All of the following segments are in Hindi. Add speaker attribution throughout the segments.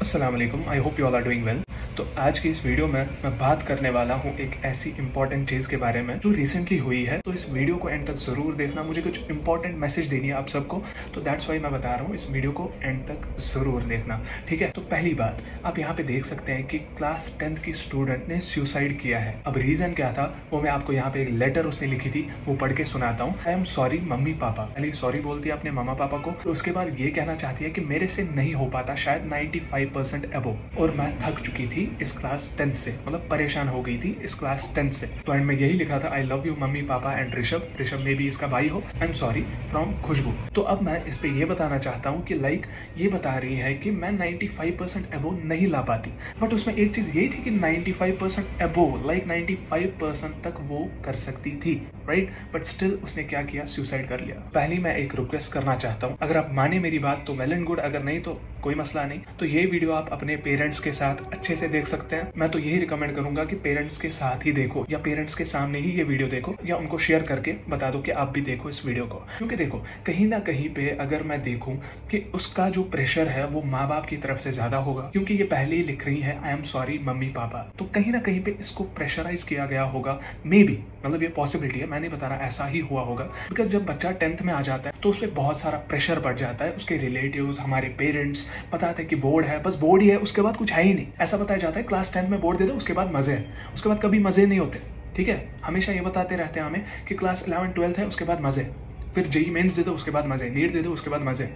Speaker 1: अस्सलाम वालेकुम, I hope you all are doing well. तो आज की इस वीडियो में मैं बात करने वाला हूँ एक ऐसी इंपॉर्टेंट चीज़ के बारे में जो रिसेंटली हुई है। तो इस वीडियो को एंड तक ज़रूर देखना, मुझे कुछ इंपॉर्टेंट मैसेज देनी है आप सबको, तो दैट्स वाई मैं बता रहा हूँ इस वीडियो को एंड तक ज़रूर देखना, ठीक है। तो पहली बात, आप यहाँ पे देख सकते हैं कि क्लास 10th की स्टूडेंट ने सुसाइड किया है। अब रीज़न क्या था वो मैं आपको यहाँ पे एक लेटर उसने लिखी थी वो पढ़ के सुनाता हूँ। I am sorry mummy papa, पहले सॉरी बोलती है अपने मामा पापा को, तो उसके बाद ये कहना चाहती है कि मेरे से नहीं हो पाता, शायद 95% अबोव, और मैं थक चुकी थी इस क्लास 10th से, मतलब परेशान हो गई थी इस क्लास 10th से। तो एंड में यही लिखा था, I love you mummy papa and Rishabh, Rishabh में भी इसका भाई हो, आई एम सॉरी फ्रॉम खुशबू। तो अब मैं इस पे ये बताना चाहता हूँ कि लाइक ये बता रही है कि मैं 95% अबोव नहीं ला पाती, बट उसमें एक चीज ये थी कि 95% अबोव लाइक 95% तक वो कर सकती थी, राइट। बट स्टिल उसने क्या किया, सुसाइड कर लिया। पहली मैं एक रिक्वेस्ट करना चाहता हूँ, अगर आप माने मेरी बात तो वेल एंड गुड, अगर नहीं तो कोई मसला नहीं। तो ये वीडियो आप अपने पेरेंट्स के साथ अच्छे से देख सकते हैं। मैं तो यही रिकमेंड करूंगा कि पेरेंट्स के साथ ही देखो, या पेरेंट्स के सामने ही ये वीडियो देखो, या उनको शेयर करके बता दो कि आप भी देखो इस वीडियो को। क्योंकि देखो, कहीं ना कहीं पे अगर मैं देखूं कि उसका जो प्रेशर है वो माँ बाप की तरफ से ज्यादा होगा, क्योंकि ये पहले ही लिख रही है I am sorry mummy papa, तो कहीं ना कहीं पे इसको प्रेशराइज किया गया होगा, मे बी, मतलब ये पॉसिबिलिटी है, मैं नहीं बता रहा, ऐसा ही हुआ होगा। बिकॉज जब बच्चा 10th में आ जाता है तो उस पर बहुत सारा प्रेशर बढ़ जाता है, उसके रिलेटिव्स, हमारे पेरेंट्स बताते हैं कि बोर्ड है, बस बोर्ड ही है, उसके बाद कुछ है ही नहीं। ऐसा बताया जाता है क्लास 10 में बोर्ड दे दो, उसके बाद मजे है, उसके बाद कभी मजे नहीं होते, ठीक है। हमेशा ये बताते रहते हैं हमें कि क्लास 11 12th है, उसके बाद मजे, फिर जेई मेंस दे दो, उसके बाद मजे, नीट दे दो, उसके बाद मजे।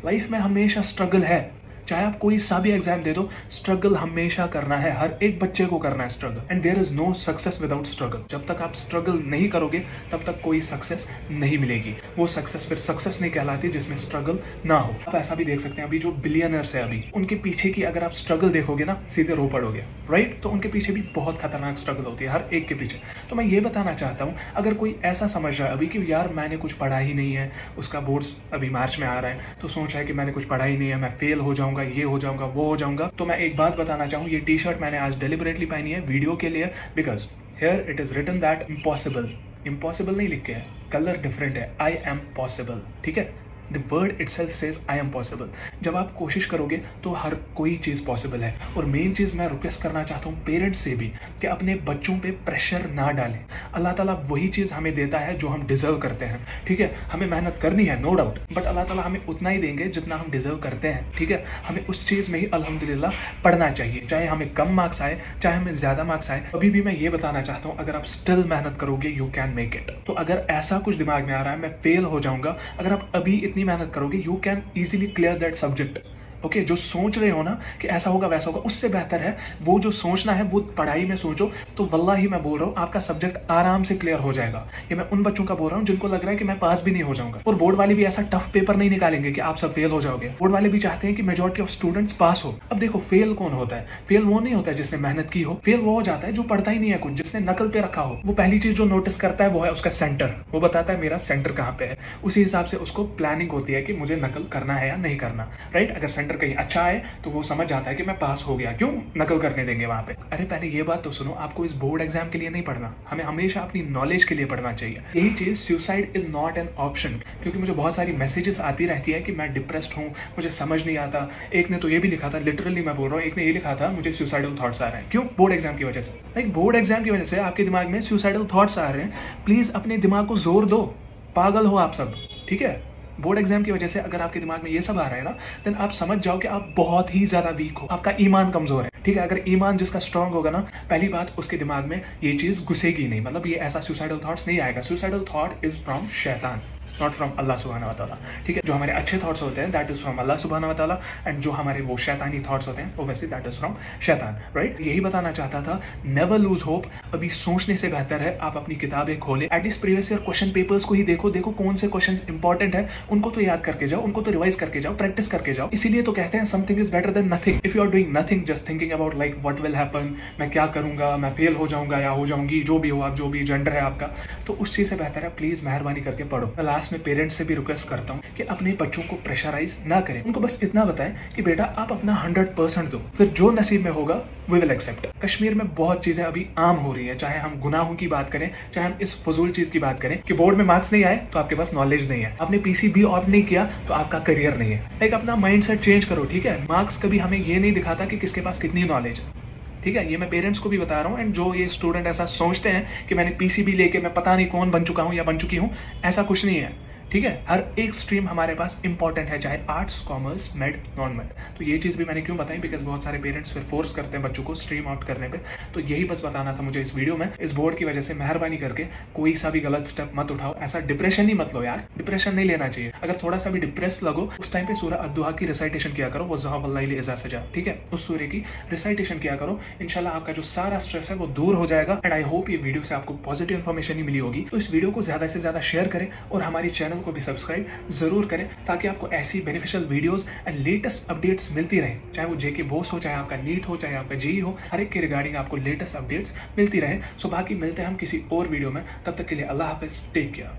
Speaker 1: लाइफ में हमेशा स्ट्रगल है, चाहे आप कोई सा भी एग्जाम दे दो, स्ट्रगल हमेशा करना है, हर एक बच्चे को करना है struggle, and there is no success without struggle. जब तक आप स्ट्रगल नहीं करोगे तब तक कोई सक्सेस नहीं मिलेगी। वो सक्सेस फिर सक्सेस नहीं कहलाती जिसमें स्ट्रगल ना हो। आप ऐसा भी देख सकते हैं, अभी जो बिलियनर्स है, अभी उनके पीछे की अगर आप स्ट्रगल देखोगे ना, सीधे रो पड़ोगे, राइट। तो उनके पीछे भी बहुत खतरनाक स्ट्रगल होती है, हर एक के पीछे। तो मैं ये बताना चाहता हूँ, अगर कोई ऐसा समझ रहा है अभी कि यार मैंने कुछ पढ़ा ही नहीं है, उसका बोर्ड्स अभी मार्च में आ रहा है, तो सोच रहा है कि मैंने कुछ पढ़ा ही नहीं है, मैं फेल हो जाऊंगा, ये हो जाऊंगा, वो हो जाऊंगा, तो मैं एक बात बताना चाहूँ, ये टी शर्ट मैंने आज डेलिबरेटली पहनी है वीडियो के लिए, because here it is written that impossible, impossible नहीं लिख के है, कलर डिफरेंट है, आई एम पॉसिबल, ठीक है। The word itself says I am possible. जब आप कोशिश करोगे तो हर कोई चीज़ पॉसिबल है। और मेन चीज़ मैं रिक्वेस्ट करना चाहता हूँ पेरेंट्स से भी कि अपने बच्चों पे प्रेशर ना डालें। अल्लाह ताला वही चीज़ हमें देता है जो हम डिजर्व करते हैं, ठीक है। हमें मेहनत करनी है, नो डाउट, बट अल्लाह ताला हमें उतना ही देंगे जितना हम डिजर्व करते हैं, ठीक है। हमें उस चीज़ में ही अल्हम्दुलिल्लाह पढ़ना चाहिए, चाहे हमें कम मार्क्स आए, चाहे हमें ज़्यादा मार्क्स आए। अभी भी मैं ये बताना चाहता हूँ, अगर आप स्टिल मेहनत करोगे यू कैन मेक इट। तो अगर ऐसा कुछ दिमाग में आ रहा है मैं फेल हो जाऊंगा, अगर आप अभी इतनी मेहनत करोगे you can easily clear that subject, okay. जो सोच रहे हो ना कि ऐसा होगा वैसा होगा, उससे बेहतर है वो जो सोचना है वो पढ़ाई में सोचो, तो वल्लाही मैं बोल रहा हूँ आपका सब्जेक्ट आराम से क्लियर हो जाएगा। ये मैं उन बच्चों का बोल रहा हूँ जिनको लग रहा है कि मैं पास भी नहीं हो जाऊंगा। और बोर्ड वाले भी ऐसा टफ पेपर नहीं निकालेंगे कि आप सब फेल हो जाओगे, बोर्ड वाले भी चाहते हैं कि मेजॉरिटी ऑफ स्टूडेंट्स पास हो। अब देखो, फेल कौन होता है? फेल वो नहीं होता है जिसने मेहनत की हो, फेल वो हो जाता है जो पढ़ता ही नहीं है कुछ, जिसने नकल पे रखा हो। वो पहली चीज जो नोटिस करता है वो है उसका सेंटर, वो बताता है मेरा सेंटर कहाँ पे है, उसी हिसाब से उसको प्लानिंग होती है कि मुझे नकल करना है या नहीं करना, राइट। अगर सेंटर कहीं अच्छा है तो वो समझ जाता है कि मैं पास हो गया, क्यों नकल करने देंगे वहां पे। अरे पहले ये बात तो सुनो, आपको इस बोर्ड एग्जाम के लिए नहीं पढ़ना, हमें हमेशा अपनी नॉलेज के लिए पढ़ना चाहिए। यही चीज suicide is not an option, क्योंकि मुझे बहुत सारी मैसेजेस आती रहती है कि मैं डिप्रेस्ड हूँ, मुझे समझ नहीं आता। एक ने तो ये भी लिखा था, लिटरली मैं बोल रहा हूँ, एक ने ये लिखा था मुझे सुसाइडल थॉट्स आ रहे हैं। क्यों? बोर्ड एग्जाम की वजह से। लाइक बोर्ड एग्जाम की वजह से आपके दिमाग में सुसाइडल थॉट्स आ रहे हैं, प्लीज अपने दिमाग को जोर दो, पागल हो आप सब, ठीक है। बोर्ड एग्जाम की वजह से अगर आपके दिमाग में ये सब आ रहा है ना, देन आप समझ जाओ कि आप बहुत ही ज्यादा वीक हो, आपका ईमान कमजोर है, ठीक है। अगर ईमान जिसका स्ट्रांग होगा ना, पहली बात उसके दिमाग में ये चीज घुसेगी नहीं, मतलब ये ऐसा सुसाइडल थॉट्स नहीं आएगा। सुसाइडल थॉट इज फ्रॉम शैतान, नॉट फ्रॉम अल्लाह सुब्हाना व तआला, ठीक है। जो हमारे अच्छे थॉट्स होते हैं दैट इज फ्रॉम अल्लाह सुब्हाना व तआला, एंड जो हमारे वो शैतानी थॉट्स होते हैं ओब्वियसली दैट इज फ्रॉम शैतान, राइट। यही बताना चाहता था, नेवर लूज होप। अभी सोचने से बेहतर है आप अपनी किताबें खोलें, at least previous year question papers को ही देखो, देखो कौन से क्वेश्चंस इंपॉर्टेंट है, उनको तो याद करके जाओ, उनको तो रिवाइज करके जाओ, प्रैक्टिस करके जाओ। इसीलिए तो कहते हैं something is better than nothing. If you are doing nothing just thinking about like what will happen, मैं क्या करूंगा, मैं फेल हो जाऊंगा या हो जाऊंगी, जो भी हो आप, जो भी जेंडर है आपका, तो उस चीज से बेहतर है प्लीज मेहरबानी करके पढ़ो। लास्ट में पेरेंट्स से भी रिक्वेस्ट करता हूँ कि अपने बच्चों को प्रेशराइज ना करें, उनको बस इतना बताएं कि बेटा आप अपना 100% दो, फिर जो नसीब में होगा वी विल एक्सेप्ट। कश्मीर में बहुत चीजें अभी आम हो रही है, चाहे हम गुनाहों की बात करें, चाहे हम इस फजूल चीज की बात करें कि बोर्ड में मार्क्स नहीं आए तो आपके पास नॉलेज नहीं है, आपने पीसीबी ऑप्ट नहीं किया तो आपका करियर नहीं है। लाइक अपना माइंडसेट चेंज करो, ठीक है। मार्क्स कभी हमें ये नहीं दिखाता कि किसके पास कितनी नॉलेज है, ठीक है। ये मैं पेरेंट्स को भी बता रहा हूँ। एंड जो ये स्टूडेंट ऐसा सोचते हैं कि मैंने पीसीबी लेके मैं पता नहीं कौन बन चुका हूँ या बन चुकी हूँ, ऐसा कुछ नहीं है, ठीक है। हर एक स्ट्रीम हमारे पास इंपॉर्टेंट है, चाहे arts, commerce, made, non made. तो ये चीज़ भी मैंने क्यों बताई, बिकॉज बहुत सारे पेरेंट्स फिर फोर्स करते हैं बच्चों को स्ट्रीम आउट करने पे। तो यही बस बताना था मुझे इस वीडियो में। इस बोर्ड की वजह से मेहरबानी करके कोई सा भी गलत स्टेप मत उठाओ, ऐसा डिप्रेशन ही मत लो यार, डिप्रेशन नहीं लेना चाहिए। अगर थोड़ा सा भी डिप्रेस लगो उस टाइम पे सूरह अद्दुहा की रिसाइटेशन किया करो, वो ज़हाबल्लाइल इज़ा सजा, ठीक है। उस सूर्य की रिसाइटेशन किया करो, इंशाल्लाह आपका जो सारा स्ट्रेस है वो दूर हो जाएगा। एंड आई होप ये वीडियो से आपको पॉजिटिव इन्फॉर्मेशन ही मिली होगी। तो इस वीडियो को ज्यादा से ज्यादा शेयर करें और हमारी चैनल को भी सब्सक्राइब जरूर करें, ताकि आपको ऐसी beneficial videos and latest updates मिलती रहे, चाहे वो जेके बोस हो, चाहे आपका नीट हो, चाहे आपका जेई हो, हर एक के रिगार्डिंग आपको लेटेस्ट अपडेट्स मिलती रहे। सो बाकी मिलते हैं हम किसी और वीडियो में, तब तक के लिए अल्लाह हाफिज, टेक केयर।